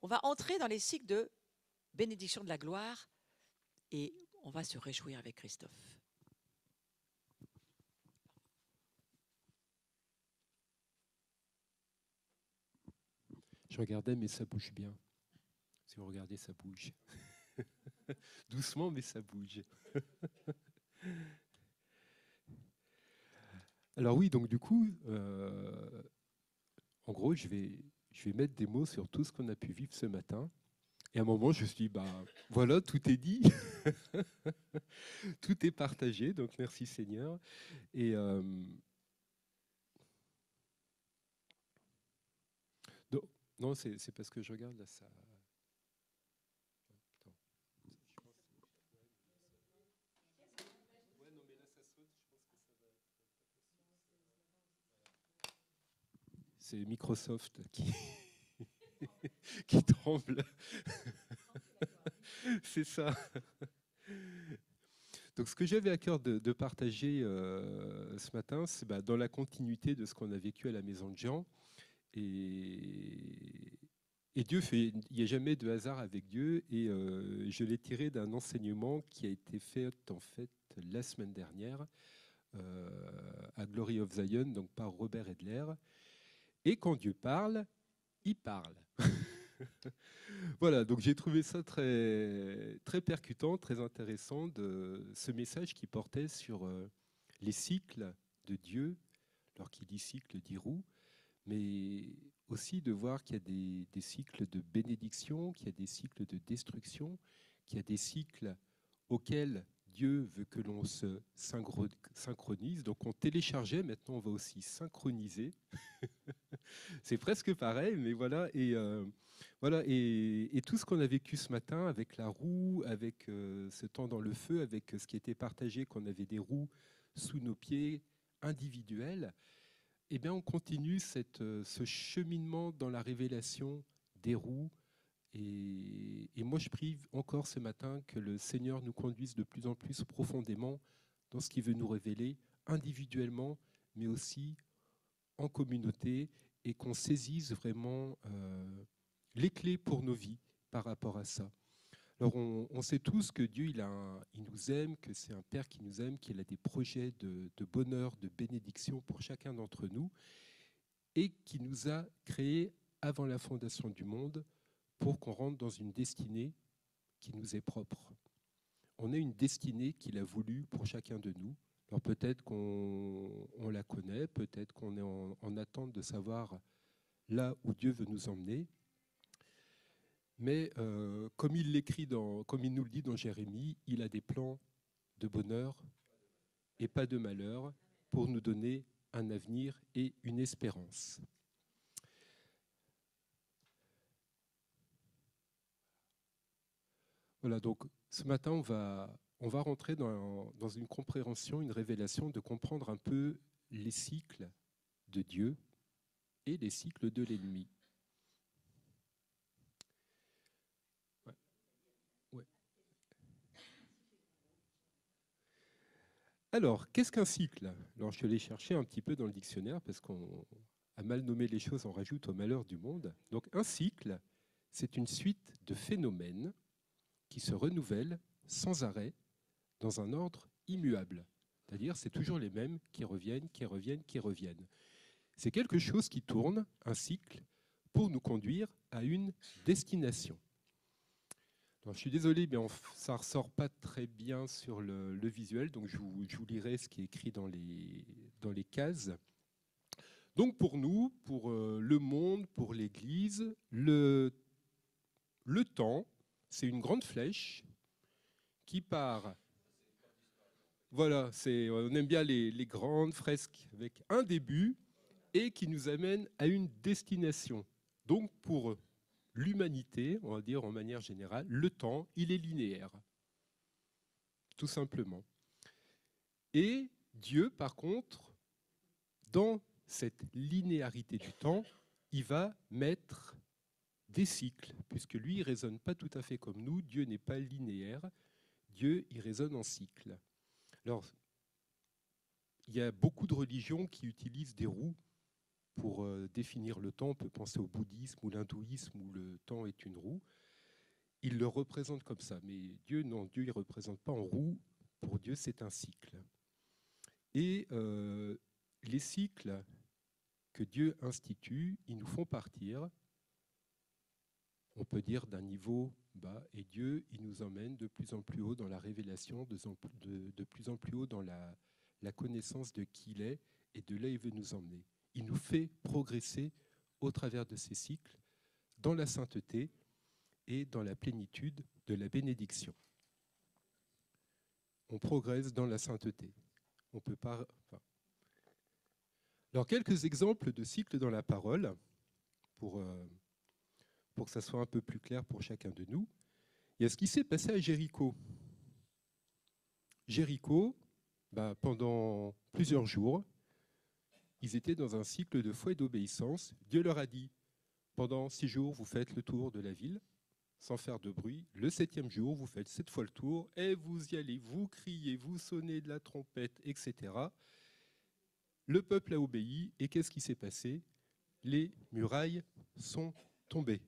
On va entrer dans les cycles de bénédiction de la gloire et on va se réjouir avec Christophe. Je regardais, mais ça bouge bien. Si vous regardez, ça bouge. Doucement, mais ça bouge. Alors oui, donc du coup, en gros, je vais mettre des mots sur tout ce qu'on a pu vivre ce matin. Et à un moment, je me suis dit, bah voilà, tout est dit. Tout est partagé, donc merci Seigneur. Et non, c'est parce que je regarde là, ça. Attends. Ouais, non, mais là, ça saute. Je pense que ça va être pas possible. C'est Microsoft qui tremble. C'est ça. Donc, ce que j'avais à cœur de partager ce matin, c'est dans la continuité de ce qu'on a vécu à la Maison de Jean. Et Dieu fait, il n'y a jamais de hasard avec Dieu. Et je l'ai tiré d'un enseignement qui a été fait en fait la semaine dernière à Glory of Zion, donc par Robert Edler. Et quand Dieu parle, il parle. Voilà, donc j'ai trouvé ça très, très percutant, très intéressant, de ce message qui portait sur les cycles de Dieu. Alors qui dit cycle dit roue, mais aussi de voir qu'il y a des cycles de bénédiction, qu'il y a des cycles de destruction, qu'il y a des cycles auxquels Dieu veut que l'on se synchronise. Donc on téléchargeait, maintenant on va aussi synchroniser. C'est presque pareil, mais voilà. Et tout ce qu'on a vécu ce matin avec la roue, avec ce temps dans le feu, avec ce qui était partagé, qu'on avait des roues sous nos pieds individuels, eh bien, on continue ce cheminement dans la révélation des roues. Et moi, je prie encore ce matin que le Seigneur nous conduise de plus en plus profondément dans ce qu'il veut nous révéler individuellement, mais aussi en communauté, et qu'on saisisse vraiment les clés pour nos vies par rapport à ça. Alors on sait tous que Dieu, il nous aime, que c'est un Père qui nous aime, qu'il a des projets de bonheur, de bénédiction pour chacun d'entre nous, et qui nous a créés avant la fondation du monde pour qu'on rentre dans une destinée qui nous est propre. On a une destinée qu'il a voulu pour chacun de nous. Alors peut-être qu'on la connaît, peut-être qu'on est en attente de savoir là où Dieu veut nous emmener. Mais comme il l'écrit, comme il nous le dit dans Jérémie, il a des plans de bonheur et pas de malheur pour nous donner un avenir et une espérance. Voilà, donc ce matin, on va rentrer dans une compréhension, une révélation, de comprendre un peu les cycles de Dieu et les cycles de l'ennemi. Ouais. Ouais. Alors, qu'est-ce qu'un cycle? Alors, je suis allé chercher un petit peu dans le dictionnaire parce qu'on a mal nommé les choses, on rajoute au malheur du monde. Donc, un cycle, c'est une suite de phénomènes qui se renouvellent sans arrêt dans un ordre immuable. C'est-à-dire, c'est toujours les mêmes qui reviennent, qui reviennent, qui reviennent. C'est quelque chose qui tourne, un cycle, pour nous conduire à une destination. Alors, je suis désolé, mais ça ne ressort pas très bien sur le visuel, donc je vous lirai ce qui est écrit dans les cases. Donc pour nous, pour le monde, pour l'Église, le temps, c'est une grande flèche qui part. Voilà, on aime bien les grandes fresques avec un début et qui nous amène à une destination. Donc pour l'humanité, on va dire en manière générale, le temps, il est linéaire, tout simplement. Et Dieu, par contre, dans cette linéarité du temps, il va mettre des cycles, puisque lui, il ne raisonne pas tout à fait comme nous. Dieu n'est pas linéaire. Dieu, il raisonne en cycles. Alors, il y a beaucoup de religions qui utilisent des roues pour définir le temps, on peut penser au bouddhisme ou l'hindouisme où le temps est une roue. Il le représente comme ça, mais Dieu, non, Dieu il ne représente pas en roue. Pour Dieu, c'est un cycle. Et les cycles que Dieu institue, ils nous font partir, on peut dire, d'un niveau bas, et Dieu, il nous emmène de plus en plus haut dans la révélation, de plus en plus haut dans la connaissance de qui il est et de là il veut nous emmener. Il nous fait progresser au travers de ces cycles, dans la sainteté et dans la plénitude de la bénédiction. On progresse dans la sainteté. On peut pas. Enfin. Alors, quelques exemples de cycles dans la parole, pour que ça soit un peu plus clair pour chacun de nous. Il y a ce qui s'est passé à Jéricho. Jéricho, pendant plusieurs jours, ils étaient dans un cycle de foi et d'obéissance. Dieu leur a dit, pendant 6 jours, vous faites le tour de la ville, sans faire de bruit. Le 7e jour, vous faites 7 fois le tour, et vous y allez, vous criez, vous sonnez de la trompette, etc. Le peuple a obéi, et qu'est-ce qui s'est passé? Les murailles sont tombées.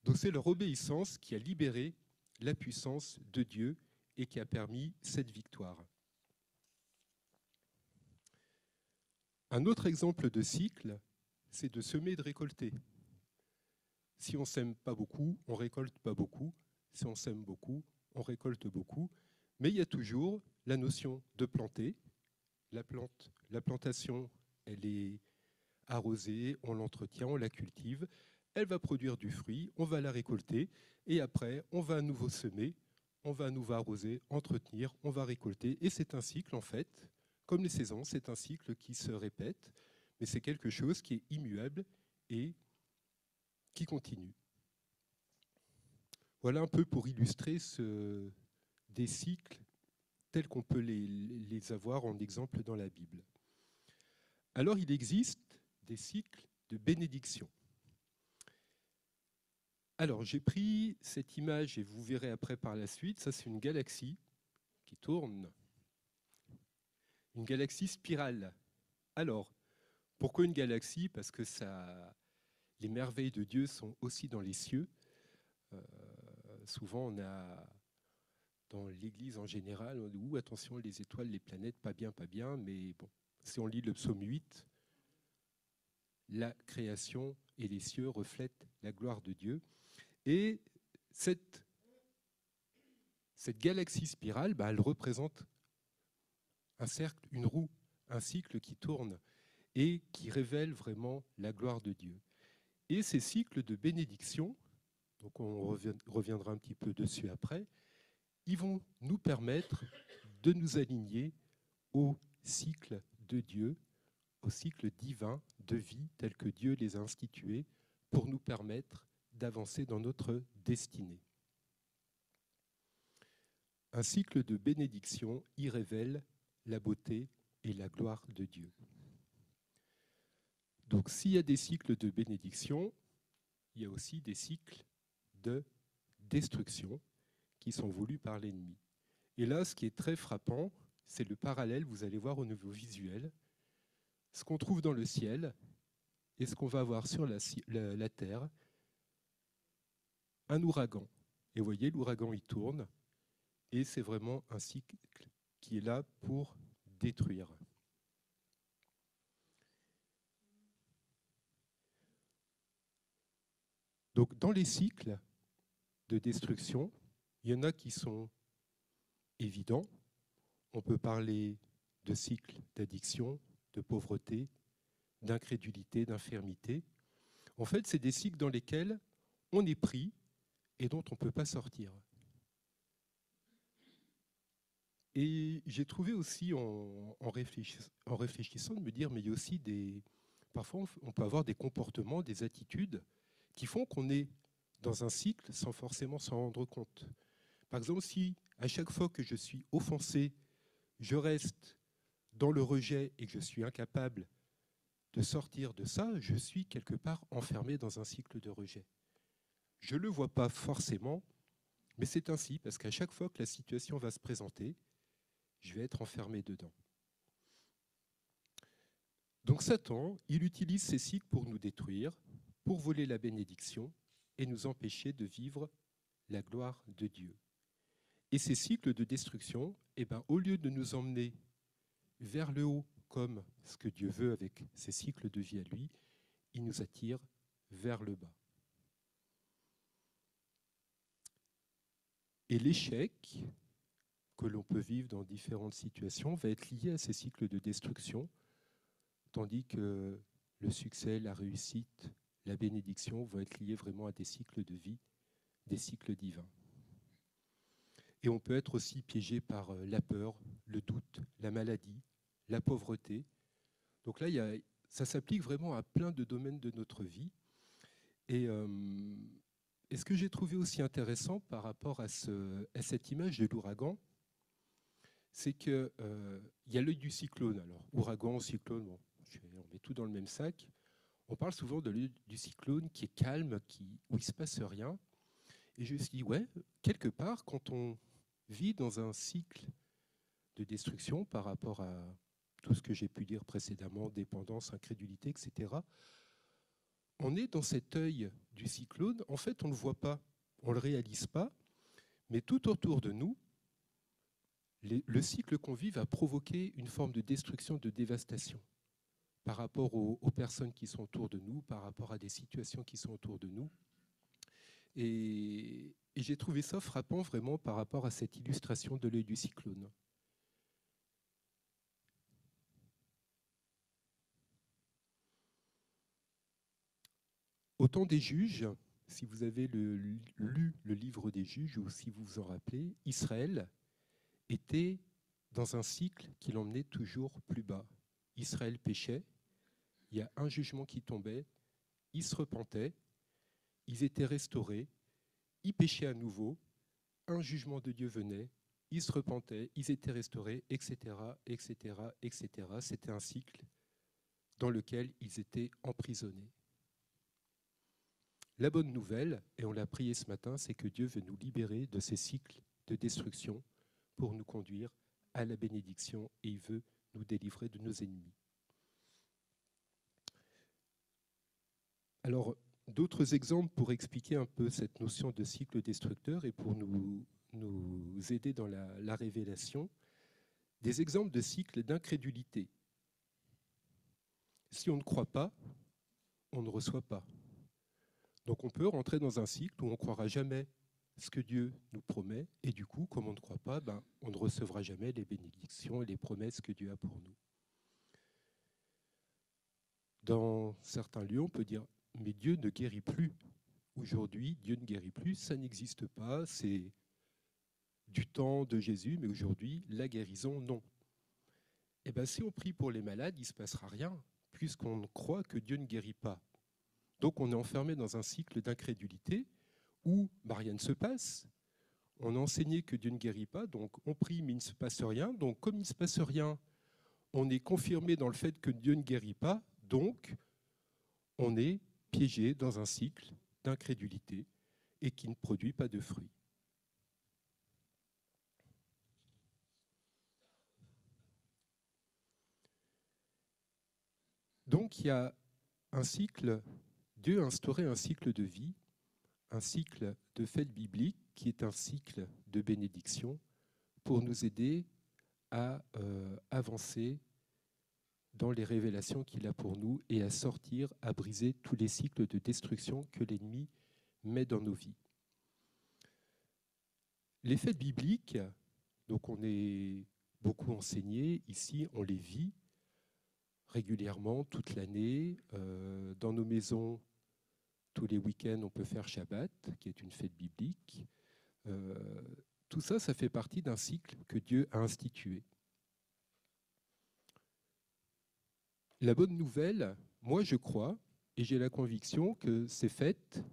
Donc c'est leur obéissance qui a libéré la puissance de Dieu et qui a permis cette victoire. Un autre exemple de cycle, c'est de semer et de récolter. Si on ne sème pas beaucoup, on ne récolte pas beaucoup. Si on sème beaucoup, on récolte beaucoup. Mais il y a toujours la notion de planter. La plantation, elle est arrosée, on l'entretient, on la cultive. Elle va produire du fruit, on va la récolter. Et après, on va à nouveau semer, on va à nouveau arroser, entretenir, on va récolter. Et c'est un cycle, en fait, comme les saisons, c'est un cycle qui se répète, mais c'est quelque chose qui est immuable et qui continue. Voilà un peu pour illustrer des cycles tels qu'on peut les avoir en exemple dans la Bible. Alors, il existe des cycles de bénédiction. Alors, j'ai pris cette image, et vous verrez après par la suite, ça c'est une galaxie qui tourne. Une galaxie spirale. Alors, pourquoi une galaxie? Parce que les merveilles de Dieu sont aussi dans les cieux. Souvent, on a, dans l'Église en général, on dit, attention, les étoiles, les planètes, pas bien, mais bon, si on lit le psaume 8, la création et les cieux reflètent la gloire de Dieu. Et cette galaxie spirale, elle représente un cercle, une roue, un cycle qui tourne et qui révèle vraiment la gloire de Dieu. Et ces cycles de bénédiction, donc on reviendra un petit peu dessus après, ils vont nous permettre de nous aligner au cycle de Dieu, au cycle divin de vie tel que Dieu les a institués pour nous permettre d'avancer dans notre destinée. Un cycle de bénédiction y révèle la beauté et la gloire de Dieu. Donc s'il y a des cycles de bénédiction, il y a aussi des cycles de destruction qui sont voulus par l'ennemi. Et là, ce qui est très frappant, c'est le parallèle, vous allez voir au niveau visuel, ce qu'on trouve dans le ciel et ce qu'on va avoir sur la terre, un ouragan. Et vous voyez, l'ouragan, il tourne, et c'est vraiment un cycle qui est là pour détruire. Donc, dans les cycles de destruction, il y en a qui sont évidents. On peut parler de cycles d'addiction, de pauvreté, d'incrédulité, d'infirmité. En fait, c'est des cycles dans lesquels on est pris et dont on ne peut pas sortir. Et j'ai trouvé aussi, en réfléchissant, de me dire, mais il y a aussi parfois, on peut avoir des comportements, des attitudes qui font qu'on est dans un cycle sans forcément s'en rendre compte. Par exemple, si à chaque fois que je suis offensé, je reste dans le rejet et que je suis incapable de sortir de ça, je suis quelque part enfermé dans un cycle de rejet. Je ne le vois pas forcément, mais c'est ainsi, parce qu'à chaque fois que la situation va se présenter, je vais être enfermé dedans. Donc Satan, il utilise ces cycles pour nous détruire, pour voler la bénédiction et nous empêcher de vivre la gloire de Dieu. Et ces cycles de destruction, au lieu de nous emmener vers le haut, comme ce que Dieu veut avec ses cycles de vie à lui, il nous attire vers le bas. Et l'échec que l'on peut vivre dans différentes situations va être lié à ces cycles de destruction, tandis que le succès, la réussite, la bénédiction vont être liés vraiment à des cycles de vie, des cycles divins. Et on peut être aussi piégé par la peur, le doute, la maladie, la pauvreté. Donc là, ça s'applique vraiment à plein de domaines de notre vie. Et ce que j'ai trouvé aussi intéressant par rapport à cette image de l'ouragan, c'est qu'il y a l'œil du cyclone. Alors, ouragan, cyclone, bon, on met tout dans le même sac. On parle souvent de l'œil du cyclone qui est calme, où il ne se passe rien. Et je me suis dit, ouais, quelque part, quand on vit dans un cycle de destruction par rapport à tout ce que j'ai pu dire précédemment, dépendance, incrédulité, etc., on est dans cet œil du cyclone. En fait, on ne le voit pas, on ne le réalise pas, mais tout autour de nous, le cycle qu'on vit va provoquer une forme de destruction, de dévastation par rapport aux personnes qui sont autour de nous, par rapport à des situations qui sont autour de nous. Et j'ai trouvé ça frappant vraiment par rapport à cette illustration de l'œil du cyclone. Au temps des juges, si vous avez lu le livre des juges ou si vous vous en rappelez, Israël était dans un cycle qui l'emmenait toujours plus bas. Israël péchait, il y a un jugement qui tombait, ils se repentaient, ils étaient restaurés, ils péchaient à nouveau, un jugement de Dieu venait, ils se repentaient, ils étaient restaurés, etc., etc., etc. C'était un cycle dans lequel ils étaient emprisonnés. La bonne nouvelle, et on l'a prié ce matin, c'est que Dieu veut nous libérer de ces cycles de destruction pour nous conduire à la bénédiction et il veut nous délivrer de nos ennemis. Alors, d'autres exemples pour expliquer un peu cette notion de cycle destructeur et pour nous aider dans la révélation, des exemples de cycles d'incrédulité. Si on ne croit pas, on ne reçoit pas. Donc on peut rentrer dans un cycle où on ne croira jamais ce que Dieu nous promet, et du coup, comme on ne croit pas, on ne recevra jamais les bénédictions et les promesses que Dieu a pour nous. Dans certains lieux, on peut dire, mais Dieu ne guérit plus. Aujourd'hui, Dieu ne guérit plus, ça n'existe pas, c'est du temps de Jésus, mais aujourd'hui, la guérison, non. Eh bien, si on prie pour les malades, il ne se passera rien, puisqu'on croit que Dieu ne guérit pas. Donc on est enfermé dans un cycle d'incrédulité où rien ne se passe. On a enseigné que Dieu ne guérit pas, donc on prie mais il ne se passe rien. Donc comme il ne se passe rien, on est confirmé dans le fait que Dieu ne guérit pas, donc on est piégé dans un cycle d'incrédulité et qui ne produit pas de fruits. Donc il y a un cycle, Dieu a instauré un cycle de vie, un cycle de fêtes bibliques qui est un cycle de bénédiction pour nous aider à avancer dans les révélations qu'il a pour nous et à sortir, à briser tous les cycles de destruction que l'ennemi met dans nos vies. Les fêtes bibliques, donc on est beaucoup enseigné, ici on les vit régulièrement toute l'année. Dans nos maisons, tous les week-ends, on peut faire Shabbat, qui est une fête biblique. Tout ça, ça fait partie d'un cycle que Dieu a institué. La bonne nouvelle, moi je crois, et j'ai la conviction que ces fêtes,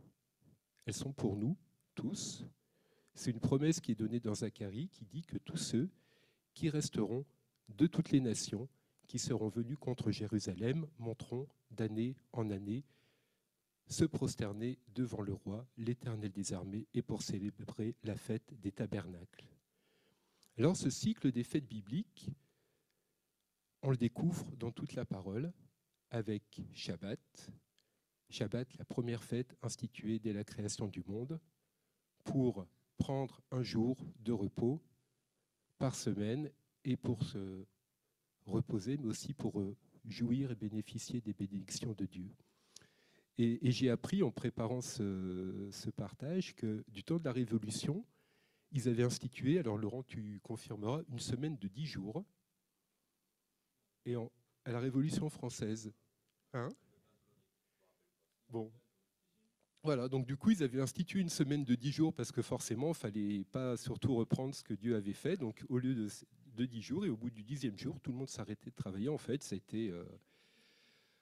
elles sont pour nous, tous. C'est une promesse qui est donnée dans Zacharie qui dit que tous ceux qui resteront de toutes les nations, qui seront venus contre Jérusalem, monteront d'année en année se prosterner devant le roi, l'Éternel des armées, et pour célébrer la fête des tabernacles. Alors ce cycle des fêtes bibliques, on le découvre dans toute la parole, avec Shabbat. Shabbat, la première fête instituée dès la création du monde, pour prendre un jour de repos par semaine et pour se reposer, mais aussi pour jouir et bénéficier des bénédictions de Dieu. Et j'ai appris en préparant ce partage que du temps de la Révolution, ils avaient institué, alors Laurent, tu confirmeras, une semaine de 10 jours. Et à la Révolution française, hein? Bon. Voilà, donc du coup, ils avaient institué une semaine de 10 jours parce que forcément, il ne fallait pas surtout reprendre ce que Dieu avait fait. Donc au lieu de 10 jours, et au bout du 10e jour, tout le monde s'arrêtait de travailler. En fait, c'était...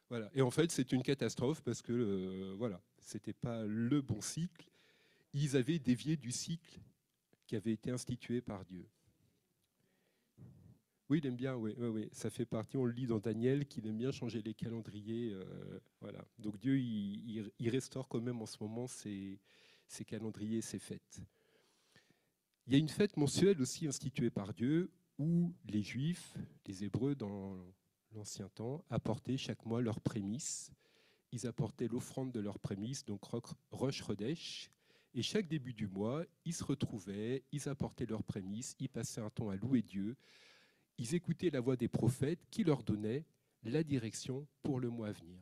voilà. Et en fait, c'est une catastrophe parce que voilà, c'était pas le bon cycle. Ils avaient dévié du cycle qui avait été institué par Dieu. Oui, il aime bien, oui, oui, oui, ça fait partie, on le lit dans Daniel, qu'il aime bien changer les calendriers. Voilà. Donc Dieu, il restaure quand même en ce moment ses calendriers, ses fêtes. Il y a une fête mensuelle aussi instituée par Dieu où les Juifs, les Hébreux dans l'Ancien Temps, apportaient chaque mois leurs prémices. Ils apportaient l'offrande de leurs prémices, donc Rosh Chodesh. Et chaque début du mois, ils se retrouvaient, ils apportaient leurs prémices, ils passaient un temps à louer Dieu. Ils écoutaient la voix des prophètes qui leur donnaient la direction pour le mois à venir.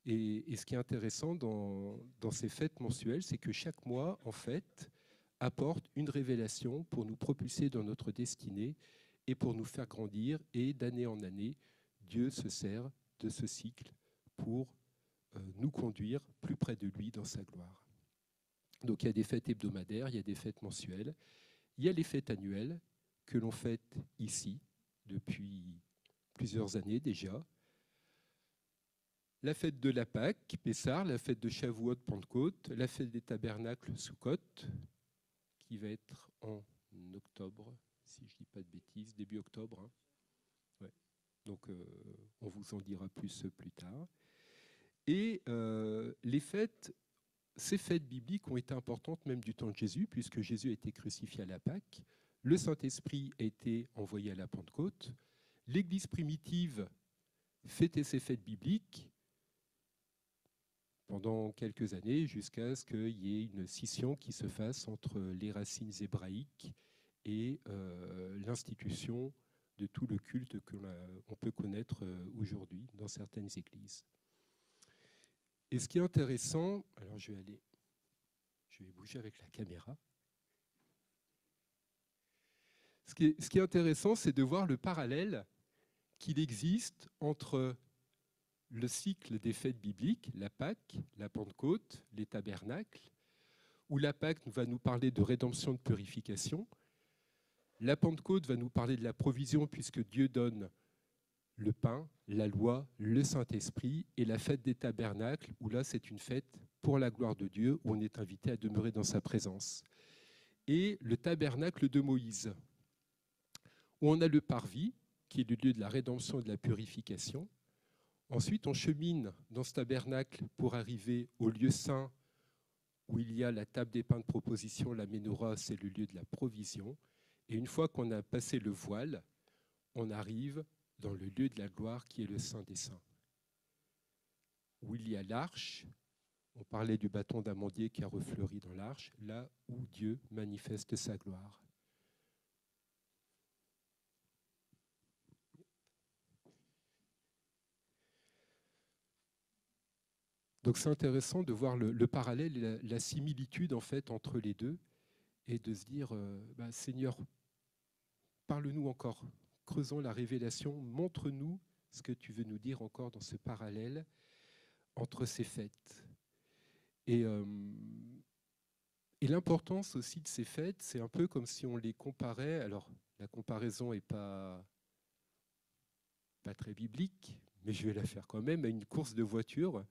Et ce qui est intéressant dans ces fêtes mensuelles, c'est que chaque mois, en fait, apporte une révélation pour nous propulser dans notre destinée et pour nous faire grandir. Et d'année en année, Dieu se sert de ce cycle pour nous conduire plus près de lui dans sa gloire. Donc il y a des fêtes hebdomadaires, il y a des fêtes mensuelles, il y a les fêtes annuelles que l'on fête ici depuis plusieurs années déjà. La fête de la Pâque, Pessah, la fête de Shavuot, Pentecôte, la fête des tabernacles, Sukkot, qui va être en octobre, si je ne dis pas de bêtises, début octobre. Hein. Ouais. Donc on vous en dira plus tard. Et ces fêtes bibliques ont été importantes même du temps de Jésus, puisque Jésus a été crucifié à la Pâque, le Saint-Esprit a été envoyé à la Pentecôte, l'Église primitive fêtait ces fêtes bibliques pendant quelques années, jusqu'à ce qu'il y ait une scission qui se fasse entre les racines hébraïques et l'institution de tout le culte qu'on peut connaître aujourd'hui dans certaines églises. Et ce qui est intéressant, alors je vais bouger avec la caméra. Ce qui est intéressant, c'est de voir le parallèle qu'il existe entre le cycle des fêtes bibliques, la Pâque, la Pentecôte, les tabernacles, où la Pâque va nous parler de rédemption, de purification. La Pentecôte va nous parler de la provision, puisque Dieu donne le pain, la loi, le Saint-Esprit, et la fête des tabernacles, où là c'est une fête pour la gloire de Dieu, où on est invité à demeurer dans sa présence. Et le tabernacle de Moïse, où on a le parvis, qui est le lieu de la rédemption et de la purification. Ensuite, on chemine dans ce tabernacle pour arriver au lieu saint, où il y a la table des pains de proposition, la menorah, c'est le lieu de la provision. Et une fois qu'on a passé le voile, on arrive dans le lieu de la gloire qui est le Saint des Saints, où il y a l'arche. On parlait du bâton d'amandier qui a refleuri dans l'arche, là où Dieu manifeste sa gloire. Donc c'est intéressant de voir le parallèle et la similitude en fait entre les deux et de se dire, Seigneur, parle-nous encore, creusons la révélation, montre-nous ce que tu veux nous dire encore dans ce parallèle entre ces fêtes. Et l'importance aussi de ces fêtes, c'est un peu comme si on les comparait, alors la comparaison n'est pas très biblique, mais je vais la faire quand même, à une course de voitures.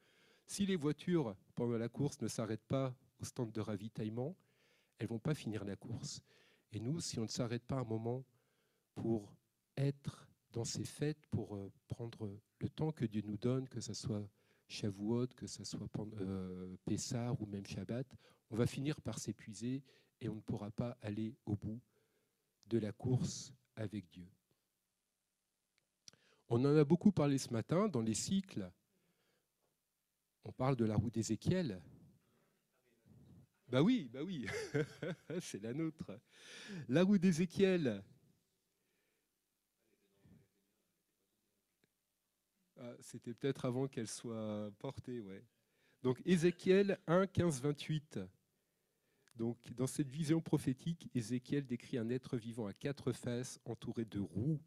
Si les voitures, pendant la course, ne s'arrêtent pas au stand de ravitaillement, elles ne vont pas finir la course. Et nous, si on ne s'arrête pas un moment pour être dans ces fêtes, pour prendre le temps que Dieu nous donne, que ce soit Shavuot, que ce soit Pessah ou même Shabbat, on va finir par s'épuiser et on ne pourra pas aller au bout de la course avec Dieu. On en a beaucoup parlé ce matin dans les cycles. On parle de la roue d'Ézéchiel. Bah oui, c'est la nôtre. La roue d'Ézéchiel. Ah, c'était peut-être avant qu'elle soit portée, ouais. Donc Ézéchiel 1, 15, 28. Donc, dans cette vision prophétique, Ézéchiel décrit un être vivant à quatre faces, entouré de roues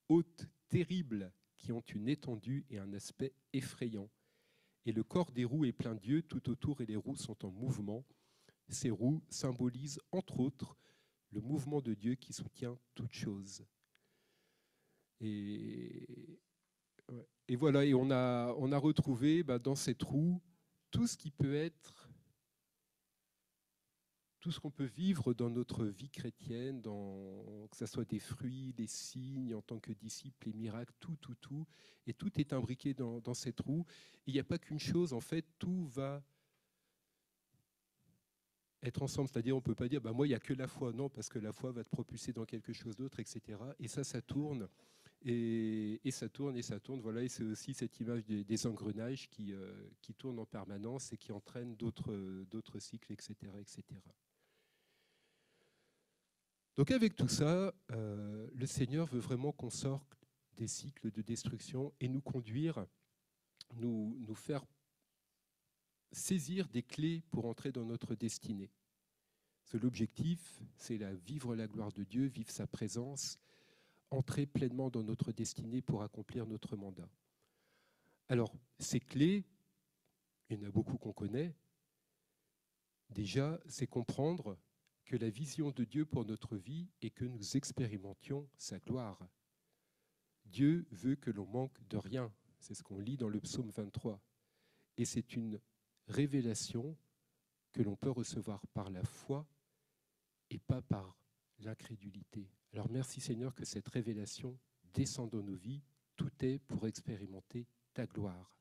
hautes, terribles, qui ont une étendue et un aspect effrayant. Et le corps des roues est plein d'yeux tout autour et les roues sont en mouvement. Ces roues symbolisent, entre autres, le mouvement de Dieu qui soutient toute chose. Et, ouais. Et voilà, et on a retrouvé dans cette roue tout ce qui peut être, tout ce qu'on peut vivre dans notre vie chrétienne, que ce soit des fruits, des signes, en tant que disciples, les miracles, tout. Et tout est imbriqué dans cette roue. Il n'y a pas qu'une chose, en fait, tout va être ensemble. C'est-à-dire, on ne peut pas dire, moi, il n'y a que la foi. Non, parce que la foi va te propulser dans quelque chose d'autre, etc. Et ça tourne. Et ça tourne, et ça tourne. Voilà, et c'est aussi cette image des engrenages qui tournent en permanence et qui entraînent d'autres cycles, etc., etc. Donc avec tout ça, le Seigneur veut vraiment qu'on sorte des cycles de destruction et nous conduire, nous faire saisir des clés pour entrer dans notre destinée. Parce que l'objectif, c'est vivre la gloire de Dieu, vivre sa présence, entrer pleinement dans notre destinée pour accomplir notre mandat. Alors, ces clés, il y en a beaucoup qu'on connaît. Déjà, c'est comprendre que la vision de Dieu pour notre vie est que nous expérimentions sa gloire. Dieu veut que l'on manque de rien. C'est ce qu'on lit dans le psaume 23. Et c'est une révélation que l'on peut recevoir par la foi et pas par l'incrédulité. Alors merci Seigneur que cette révélation descend dans nos vies. Tout est pour expérimenter ta gloire.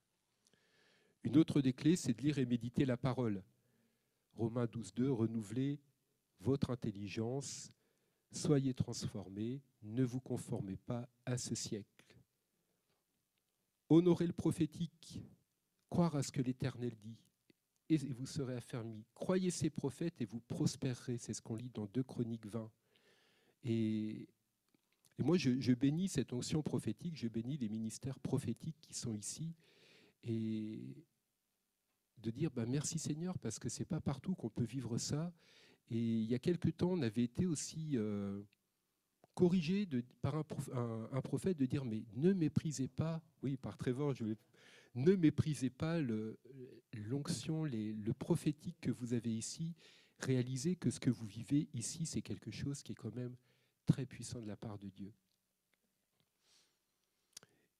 Une autre des clés, c'est de lire et méditer la parole. Romains 12, 2, renouvelez votre intelligence, soyez transformés, ne vous conformez pas à ce siècle. Honorez le prophétique, croire à ce que l'Éternel dit, et vous serez affermis. Croyez ces prophètes et vous prospérerez. C'est ce qu'on lit dans 2 Chroniques 20. Et moi, je bénis cette onction prophétique, je bénis les ministères prophétiques qui sont ici, et de dire merci Seigneur, parce que ce n'est pas partout qu'on peut vivre ça. Et il y a quelque temps, on avait été aussi corrigé par un prophète de dire, mais ne méprisez pas, oui, par Trevor, ne méprisez pas l'onction, le prophétique que vous avez ici. Réalisez que ce que vous vivez ici, c'est quelque chose qui est quand même très puissant de la part de Dieu.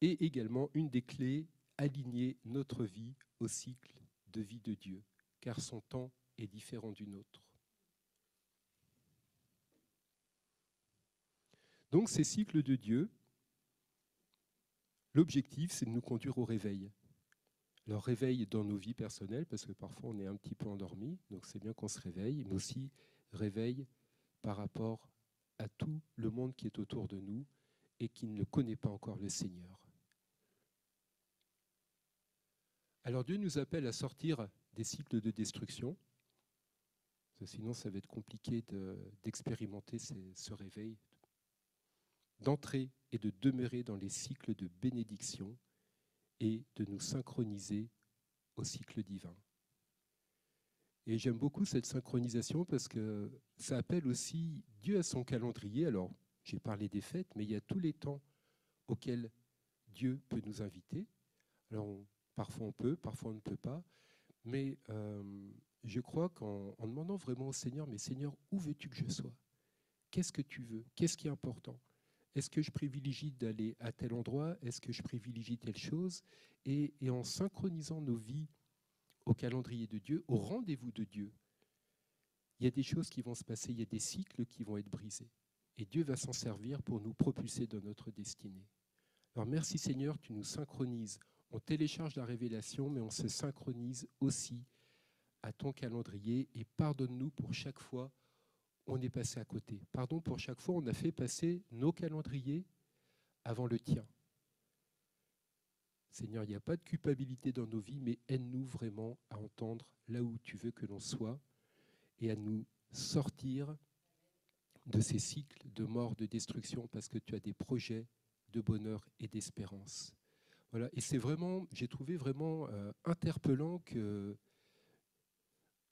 Et également, une des clés, aligner notre vie au cycle de vie de Dieu, car son temps est différent du nôtre. Donc ces cycles de Dieu, l'objectif, c'est de nous conduire au réveil. Alors réveil dans nos vies personnelles, parce que parfois on est un petit peu endormi, donc c'est bien qu'on se réveille, mais aussi réveil par rapport à tout le monde qui est autour de nous et qui ne connaît pas encore le Seigneur. Alors Dieu nous appelle à sortir des cycles de destruction, parce que sinon ça va être compliqué d'expérimenter ce réveil, d'entrer et de demeurer dans les cycles de bénédiction et de nous synchroniser au cycle divin. Et j'aime beaucoup cette synchronisation parce que ça appelle aussi Dieu à son calendrier. Alors, j'ai parlé des fêtes, mais il y a tous les temps auxquels Dieu peut nous inviter. Alors, parfois on peut, parfois on ne peut pas. Mais je crois qu'en demandant vraiment au Seigneur, mais Seigneur, où veux-tu que je sois? Qu'est-ce que tu veux? Qu'est-ce qui est important? Est-ce que je privilégie d'aller à tel endroit? Est-ce que je privilégie telle chose? Et en synchronisant nos vies au calendrier de Dieu, au rendez-vous de Dieu, il y a des choses qui vont se passer, il y a des cycles qui vont être brisés. Et Dieu va s'en servir pour nous propulser dans notre destinée. Alors merci Seigneur, tu nous synchronises. On télécharge la révélation, mais on se synchronise aussi à ton calendrier et pardonne-nous pour chaque fois on est passé à côté. Pardon pour chaque fois on a fait passer nos calendriers avant le tien. Seigneur, il n'y a pas de culpabilité dans nos vies, mais aide-nous vraiment à entendre là où tu veux que l'on soit et à nous sortir de ces cycles de mort, de destruction, parce que tu as des projets de bonheur et d'espérance. Voilà. Et c'est vraiment, j'ai trouvé vraiment interpellant que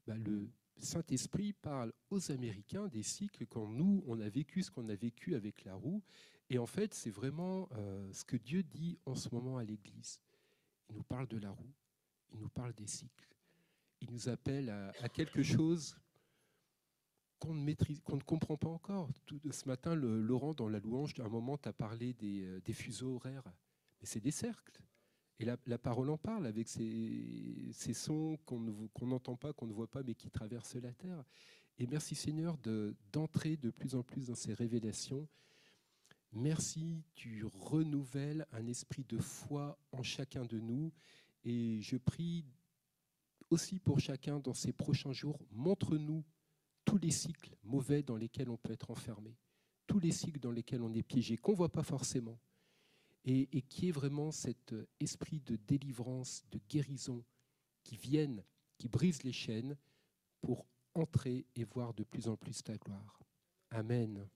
le Saint-Esprit parle aux Américains des cycles quand nous, on a vécu ce qu'on a vécu avec la roue. Et en fait, c'est vraiment ce que Dieu dit en ce moment à l'Église. Il nous parle de la roue, il nous parle des cycles. Il nous appelle à quelque chose qu'on ne maîtrise, qu'on ne comprend pas encore. Ce matin, Laurent, dans la louange, à un moment, tu as parlé des fuseaux horaires. Mais c'est des cercles. Et la parole en parle avec ces sons qu'on n'entend pas, qu'on ne voit pas, mais qui traversent la terre. Et merci Seigneur d'entrer de plus en plus dans ces révélations. Merci, tu renouvelles un esprit de foi en chacun de nous. Et je prie aussi pour chacun dans ces prochains jours, montre-nous tous les cycles mauvais dans lesquels on peut être enfermé, tous les cycles dans lesquels on est piégé, qu'on ne voit pas forcément. Et qui est vraiment cet esprit de délivrance, de guérison, qui viennent, qui brise les chaînes pour entrer et voir de plus en plus ta gloire. Amen.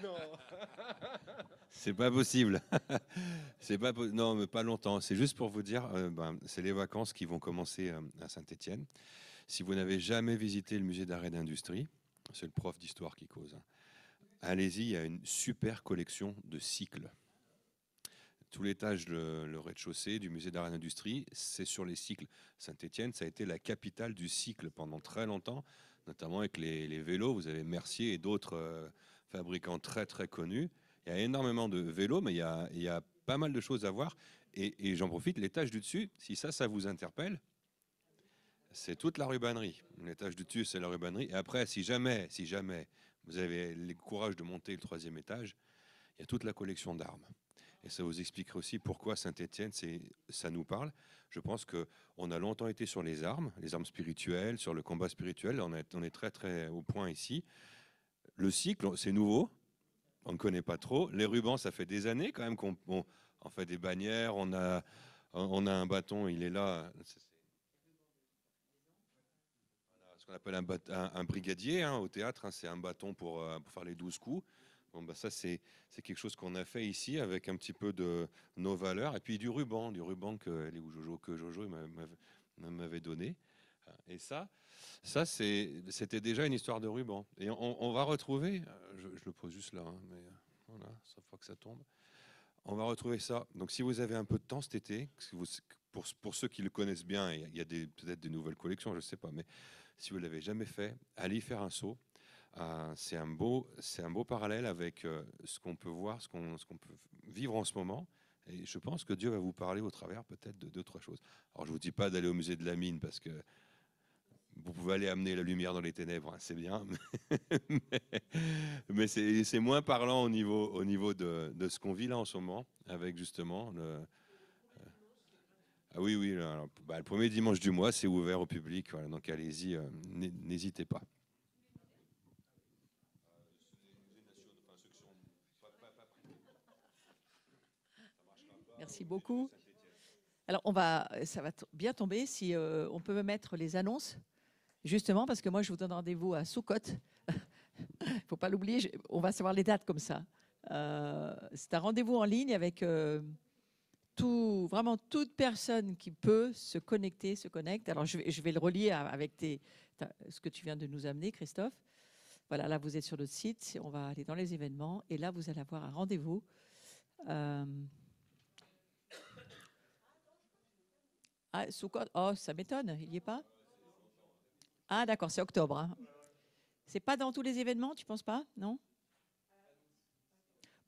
Non. C'est pas possible. Non, mais pas longtemps. C'est juste pour vous dire, c'est les vacances qui vont commencer à Saint-Étienne. Si vous n'avez jamais visité le musée d'art et d'industrie, c'est le prof d'histoire qui cause. Allez-y, il y a une super collection de cycles. Tout l'étage, le rez-de-chaussée du musée d'art et d'industrie, c'est sur les cycles. Saint-Étienne, ça a été la capitale du cycle pendant très longtemps, notamment avec les vélos. Vous avez Mercier et d'autres fabricants très très connus. Il y a énormément de vélos, mais il y a pas mal de choses à voir. Et j'en profite, l'étage du dessus, si ça vous interpelle, c'est toute la rubannerie. L'étage du dessus, c'est la rubannerie. Et après, si jamais vous avez le courage de monter le 3e étage, il y a toute la collection d'armes. Et ça vous expliquerait aussi pourquoi Saint-Étienne, ça nous parle. Je pense qu'on a longtemps été sur les armes spirituelles, sur le combat spirituel. On est très très au point ici. Le cycle, c'est nouveau. On ne connaît pas trop. Les rubans, ça fait des années quand même qu'on fait des bannières. On a un bâton, il est là. Ce qu'on appelle un brigadier au théâtre, c'est un bâton pour faire les 12 coups. Bon, ça, c'est quelque chose qu'on a fait ici avec un petit peu de nos valeurs. Et puis du ruban que Jojo m'avait donné. Et ça c'était déjà une histoire de ruban. Et on va retrouver, je le pose juste là, mais voilà, ça faut que ça tombe. On va retrouver ça. Donc si vous avez un peu de temps cet été, pour ceux qui le connaissent bien, il y a peut-être des nouvelles collections, je ne sais pas, mais si vous ne l'avez jamais fait, allez y faire un saut. C'est un beau parallèle avec ce qu'on peut voir, ce qu'on peut vivre en ce moment. Et je pense que Dieu va vous parler au travers peut-être de 2-3 choses. Alors je ne vous dis pas d'aller au musée de la mine parce que vous pouvez aller amener la lumière dans les ténèbres, c'est bien, mais c'est moins parlant au niveau de ce qu'on vit là en ce moment, avec justement ah oui, alors, le premier dimanche du mois, c'est ouvert au public, voilà, donc allez-y, n'hésitez pas. Merci beaucoup. Alors, ça va bien tomber si on peut me mettre les annonces, justement, parce que moi, je vous donne rendez-vous à Soukhot. Il ne faut pas l'oublier, on va savoir les dates comme ça. C'est un rendez-vous en ligne avec vraiment toute personne qui peut se connecte. Alors, je vais le relier avec ce que tu viens de nous amener, Christophe. Voilà, là, vous êtes sur notre site. On va aller dans les événements. Et là, vous allez avoir un rendez-vous. Soukhot, ça m'étonne. Il n'y est pas? Ah, d'accord, c'est octobre. Hein. C'est pas dans tous les événements, tu penses pas? Non?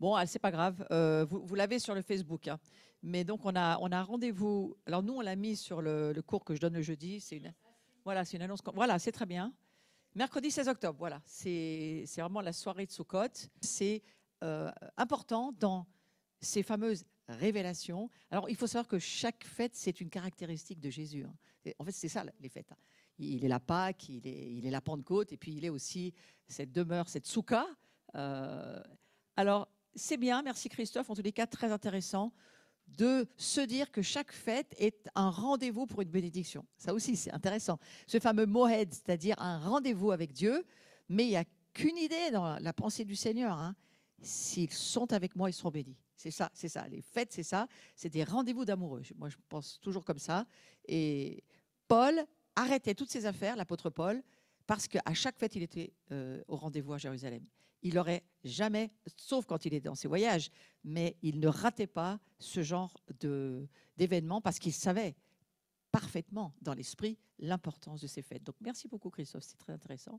Bon, c'est pas grave. Vous l'avez sur le Facebook. Hein. Mais donc, on a un rendez-vous. Alors, nous, on l'a mis sur le cours que je donne le jeudi. C'est une annonce. Voilà, c'est très bien. Mercredi 16 octobre, voilà. C'est vraiment la soirée de Soukhot. C'est important dans ces fameuses révélations. Alors, il faut savoir que chaque fête, c'est une caractéristique de Jésus. Hein. En fait, c'est ça, les fêtes. Hein. Il est la Pâque, il est la Pentecôte, et puis il est aussi cette demeure, cette soukha, Alors, c'est bien, merci Christophe, en tous les cas, très intéressant de se dire que chaque fête est un rendez-vous pour une bénédiction. Ça aussi, c'est intéressant. Ce fameux mohed, c'est-à-dire un rendez-vous avec Dieu, mais il n'y a qu'une idée dans la pensée du Seigneur. Hein. S'ils sont avec moi, ils seront bénis. C'est ça, c'est ça. Les fêtes, c'est ça. C'est des rendez-vous d'amoureux. Moi, je pense toujours comme ça. Et Paul arrêtait toutes ses affaires, l'apôtre Paul, parce qu'à chaque fête, il était au rendez-vous à Jérusalem. Il n'aurait jamais, sauf quand il est dans ses voyages, mais il ne ratait pas ce genre d'événement parce qu'il savait parfaitement dans l'esprit l'importance de ces fêtes. Donc merci beaucoup Christophe, c'est très intéressant.